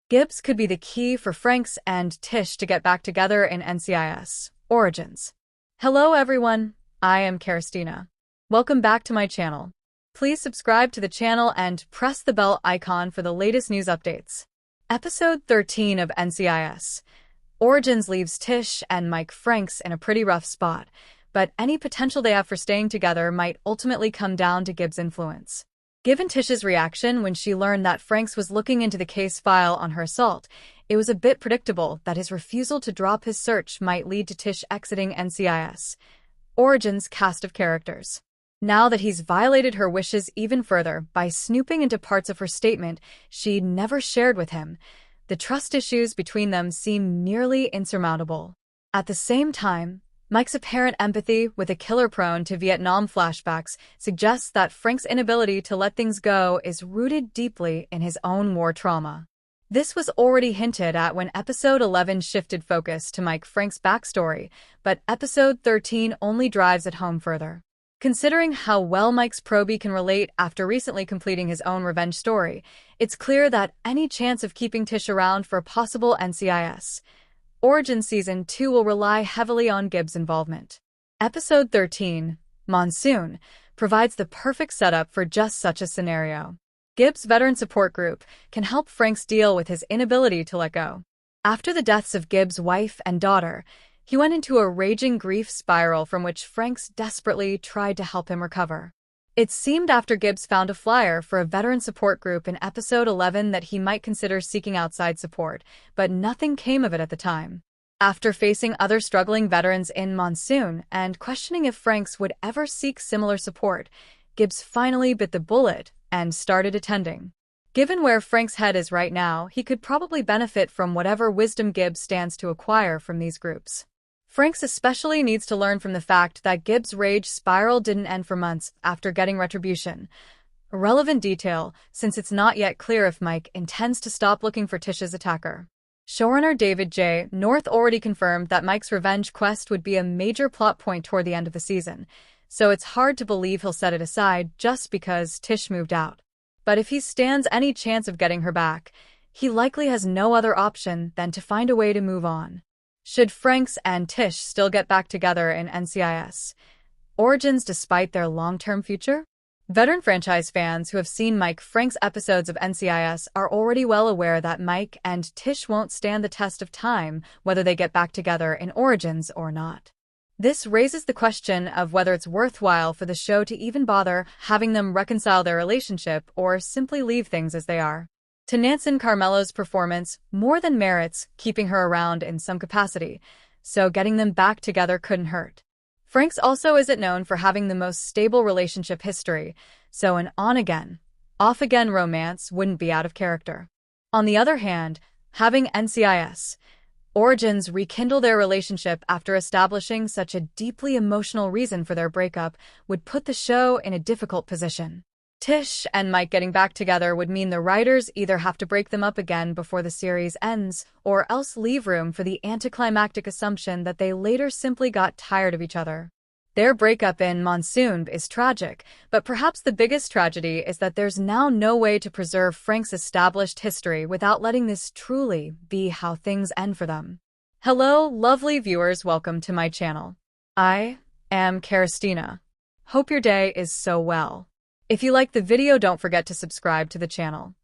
Gibbs could be the key for Franks and Tish to get back together in NCIS Origins. Hello everyone, I am Christina. Welcome back to my channel. Please subscribe to the channel and press the bell icon for the latest news updates. Episode 13 of NCIS Origins leaves Tish and Mike Franks in a pretty rough spot, but any potential they have for staying together might ultimately come down to Gibbs' influence. Given Tish's reaction when she learned that Franks was looking into the case file on her assault, it was a bit predictable that his refusal to drop his search might lead to Tish exiting NCIS Origins' cast of characters. Now that he's violated her wishes even further by snooping into parts of her statement she'd never shared with him, the trust issues between them seem nearly insurmountable. At the same time, Mike's apparent empathy with a killer prone to Vietnam flashbacks suggests that Frank's inability to let things go is rooted deeply in his own war trauma. This was already hinted at when Episode 11 shifted focus to Mike Franks' backstory, but Episode 13 only drives it home further. Considering how well Mike's probie can relate after recently completing his own revenge story, it's clear that any chance of keeping Tish around for a possible NCIS Origins Season 2 will rely heavily on Gibbs' involvement. Episode 13, Monsoon, provides the perfect setup for just such a scenario. Gibbs' veteran support group can help Franks deal with his inability to let go. After the deaths of Gibbs' wife and daughter, he went into a raging grief spiral from which Franks desperately tried to help him recover. It seemed after Gibbs found a flyer for a veteran support group in Episode 11 that he might consider seeking outside support, but nothing came of it at the time. After facing other struggling veterans in Monsoon and questioning if Franks would ever seek similar support, Gibbs finally bit the bullet and started attending. Given where Franks' head is right now, he could probably benefit from whatever wisdom Gibbs stands to acquire from these groups. Franks especially needs to learn from the fact that Gibbs' rage spiral didn't end for months after getting retribution. A relevant detail, since it's not yet clear if Mike intends to stop looking for Tish's attacker. Showrunner David J. North already confirmed that Mike's revenge quest would be a major plot point toward the end of the season, so it's hard to believe he'll set it aside just because Tish moved out. But if he stands any chance of getting her back, he likely has no other option than to find a way to move on. Should Franks and Tish still get back together in NCIS Origins despite their long-term future? Veteran franchise fans who have seen Mike Franks' episodes of NCIS are already well aware that Mike and Tish won't stand the test of time whether they get back together in Origins or not. This raises the question of whether it's worthwhile for the show to even bother having them reconcile their relationship or simply leave things as they are. To Nansen Carmelo's performance more than merits keeping her around in some capacity, so getting them back together couldn't hurt. Franks also isn't known for having the most stable relationship history, so an on-again, off-again romance wouldn't be out of character. On the other hand, having NCIS Origins rekindle their relationship after establishing such a deeply emotional reason for their breakup would put the show in a difficult position. Tish and Mike getting back together would mean the writers either have to break them up again before the series ends, or else leave room for the anticlimactic assumption that they later simply got tired of each other. Their breakup in Monsoon is tragic, but perhaps the biggest tragedy is that there's now no way to preserve Frank's established history without letting this truly be how things end for them. Hello, lovely viewers, welcome to my channel. I am Christina. Hope your day is so well. If you like the video, don't forget to subscribe to the channel.